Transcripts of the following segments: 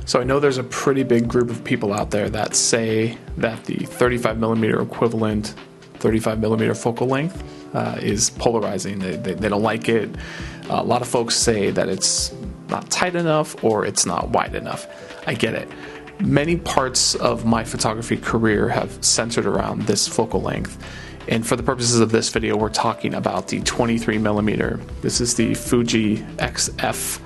So I know there's a pretty big group of people out there that say that the 35mm equivalent 35mm focal length is polarizing. They don't like it. A lot of folks say that it's not tight enough or it's not wide enough. I get it. Many parts of my photography career have centered around this focal length. And for the purposes of this video, we're talking about the 23mm. This is the Fuji XF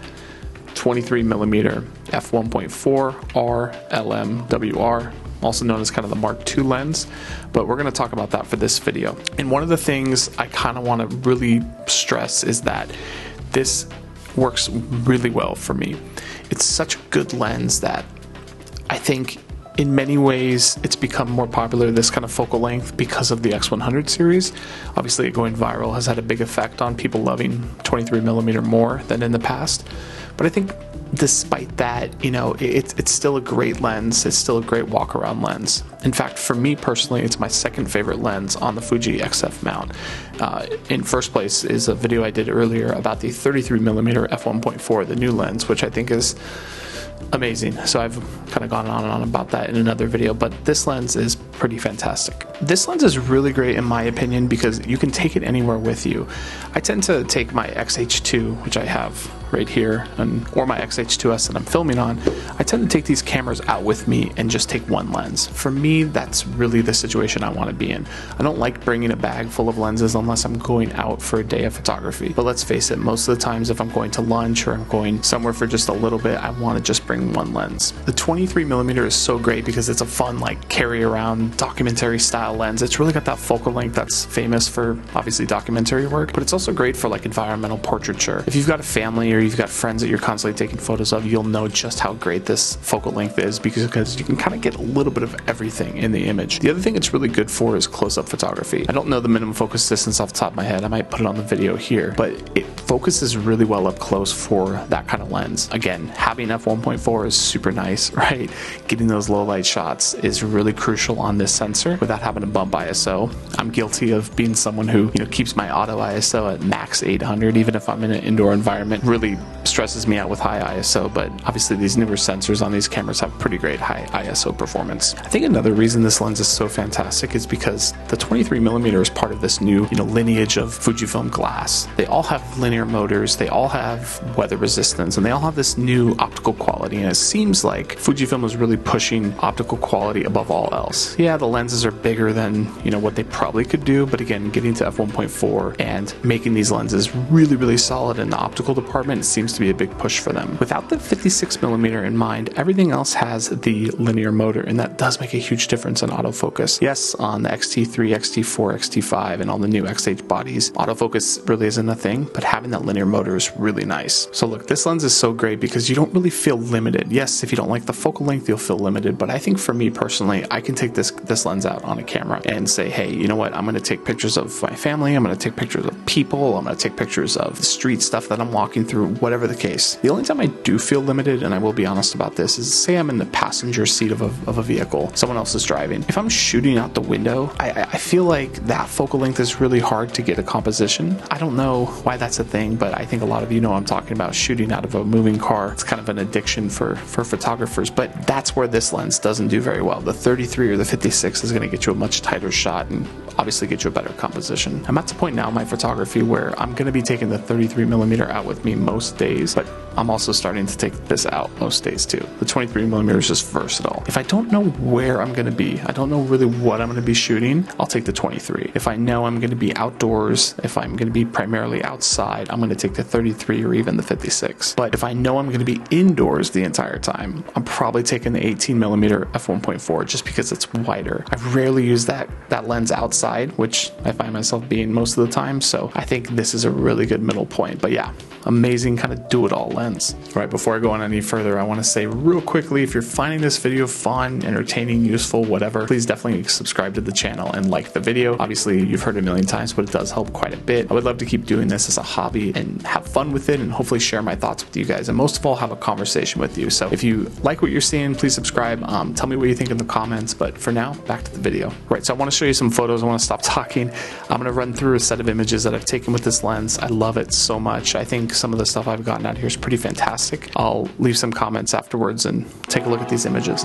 23mm f1.4 R LMWR, also known as kind of the Mark II lens, but we're going to talk about that for this video. And one of the things I kind of want to really stress is that this works really well for me. It's such a good lens that I think in many ways it's become more popular, this kind of focal length, because of the X100 series. Obviously, it going viral has had a big effect on people loving 23mm more than in the past. But I think despite that, you know, it's still a great lens. It's still a great walk-around lens. In fact, for me personally, it's my second favorite lens on the Fuji XF mount. In first place is a video I did earlier about the 33mm f1.4, the new lens, which I think is amazing. So I've kind of gone on and on about that in another video, but this lens is pretty fantastic. This lens is really great in my opinion because you can take it anywhere with you. I tend to take my X-H2, which I have right here, or my X-H2S that I'm filming on. I tend to take these cameras out with me and just take one lens. For me, that's really the situation I want to be in. I don't like bringing a bag full of lenses unless I'm going out for a day of photography. But let's face it, most of the times if I'm going to lunch or I'm going somewhere for just a little bit, I want to just bring one lens. The 23mm is so great because it's a fun, like, carry around documentary style lens. It's really got that focal length that's famous for obviously documentary work, but it's also great for like environmental portraiture. If you've got a family or you've got friends that you're constantly taking photos of, you'll know just how great this focal length is because you can kind of get a little bit of everything in the image. The other thing it's really good for is close-up photography. I don't know the minimum focus distance off the top of my head. I might put it on the video here, but it focuses really well up close for that kind of lens. Again, having f1.4 is super nice, right? Getting those low light shots is really crucial on this sensor without having to bump ISO. I'm guilty of being someone who, you know, keeps my auto ISO at max 800 even if I'm in an indoor environment. Really stresses me out with high ISO, but obviously these newer sensors on these cameras have pretty great high ISO performance. I think another reason this lens is so fantastic is because the 23mm is part of this new, you know, lineage of Fujifilm glass. They all have linear motors, they all have weather resistance, and they all have this new optical quality, and it seems like Fujifilm is really pushing optical quality above all else. Yeah, the lenses are bigger than, you know, what they probably could do, but again, getting to f1.4 and making these lenses really solid in the optical department seems to be a big push for them. Without the 56mm in mind, everything else has the linear motor, and that does make a huge difference in autofocus. Yes, on the XT3, XT4, XT5, and all the new XH bodies, autofocus really isn't a thing, but having that linear motor is really nice. So look, this lens is so great because you don't really feel limited. Yes, if you don't like the focal length, you'll feel limited, but I think for me personally, I can take this lens out on a camera and say, hey, you know what, I'm going to take pictures of my family, I'm going to take pictures of people, I'm going to take pictures of the street stuff that I'm walking through, whatever the case. The only time I do feel limited, and I will be honest about this, is say I'm in the passenger seat of a vehicle, someone else is driving. If I'm shooting out the window, I feel like that focal length is really hard to get a composition. I don't know why that's a thing, but I think a lot of you know I'm talking about shooting out of a moving car. It's kind of an addiction for photographers, but that's where this lens doesn't do very well. The 33 or the 56 is going to get you a much tighter shot and obviously get you a better composition. I'm at the point now in my photography where I'm going to be taking the 33mm out with me most days, but I'm also starting to take this out most days too. The 23mm is just versatile. If I don't know where I'm going to be, I don't know really what I'm going to be shooting, I'll take the 23. If I know I'm going to be outdoors, if I'm going to be primarily outside, I'm going to take the 33 or even the 56. But if I know I'm going to be indoors the entire time, I'm probably taking the 18mm f1.4 just because it's wider. I rarely use that lens outside, which I find myself being most of the time, so I think this is a really good middle point. But yeah, amazing kind of do-it-all lens. All right, before I go on any further, I want to say real quickly, if you're finding this video fun, entertaining, useful, whatever, please definitely subscribe to the channel and like the video. Obviously, you've heard it a million times, but it does help quite a bit. I would love to keep doing this as a hobby and have fun with it and hopefully share my thoughts with you guys, and most of all, have a conversation with you. So if you like what you're seeing, please subscribe. Tell me what you think in the comments, but for now, back to the video. Right, so I want to show you some photos. I want to stop talking. I'm going to run through a set of images that I've taken with this lens. I love it so much. I think some of the stuff I've gotten out here is pretty fantastic. I'll leave some comments afterwards and take a look at these images.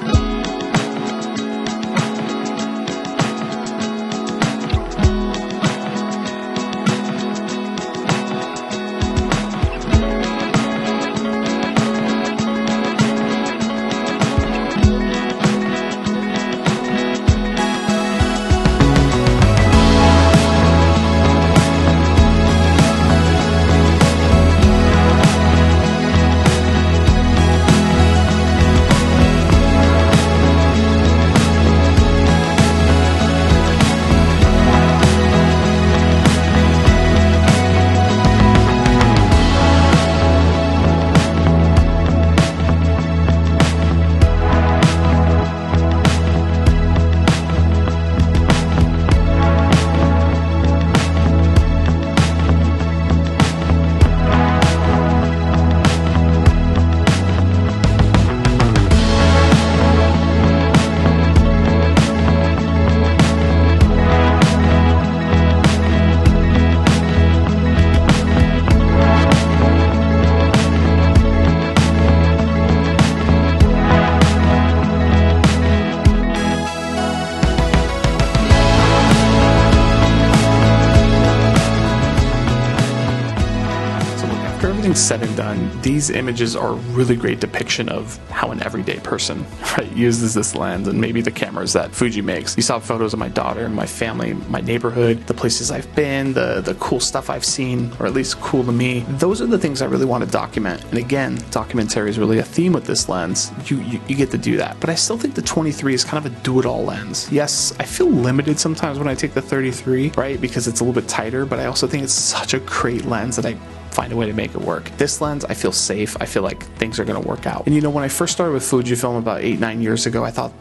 Said and done, these images are a really great depiction of how an everyday person, right, uses this lens, and maybe the cameras that Fuji makes. You saw photos of my daughter and my family, my neighborhood, the places I've been, the cool stuff I've seen, or at least cool to me. Those are the things I really want to document. And again, documentary is really a theme with this lens. You get to do that. But I still think the 23 is kind of a do-it-all lens. Yes, I feel limited sometimes when I take the 33, right, because it's a little bit tighter, but I also think it's such a great lens that I find a way to make it work. This lens, I feel safe. I feel like things are going to work out. And when I first started with Fujifilm about 8-9 years ago, I thought,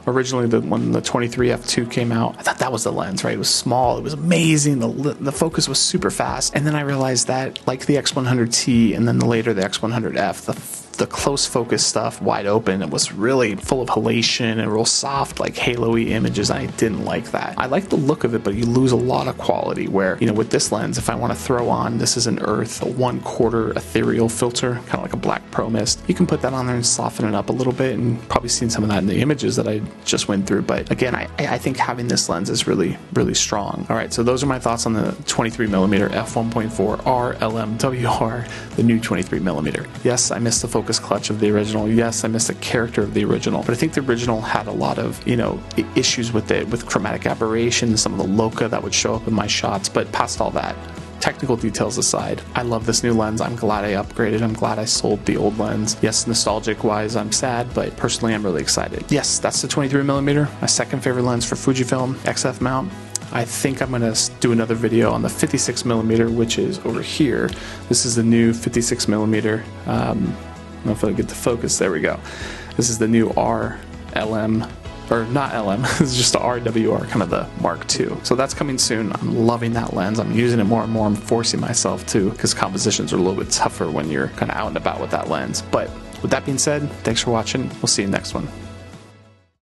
originally when the 23 f2 came out, I thought that was the lens, right? It was small, it was amazing, the focus was super fast. And then I realized that, like the X100T and then later the X100F, the close focus stuff, wide open, it was really full of halation and real soft, like halo-y images. I didn't like that. I like the look of it, but you lose a lot of quality where, with this lens, if I want to throw on, this is an Earth, a 1/4 ethereal filter, kind of like a black pro mist. You can put that on there and soften it up a little bit, and probably seen some of that in the images that I just went through. But again, I think having this lens is really, really strong. All right, so those are my thoughts on the 23mm f1.4 RLMWR, the new 23mm. Yes, I missed the focus clutch of the original. Yes, I missed the character of the original, but I think the original had a lot of, issues with it, with chromatic aberration, some of the loca that would show up in my shots. But past all that, technical details aside, I love this new lens. I'm glad I upgraded. I'm glad I sold the old lens. Yes, nostalgic wise, I'm sad, but personally, I'm really excited. Yes, that's the 23mm, my second favorite lens for Fujifilm XF mount. I think I'm going to do another video on the 56mm, which is over here. This is the new 56mm. I don't know if I get the focus. There we go. This is the new RLM, or not LM, it's just the RWR, kind of the Mark II. So that's coming soon. I'm loving that lens. I'm using it more and more. I'm forcing myself to, because compositions are a little bit tougher when you're kind of out and about with that lens. But with that being said, thanks for watching. We'll see you next one.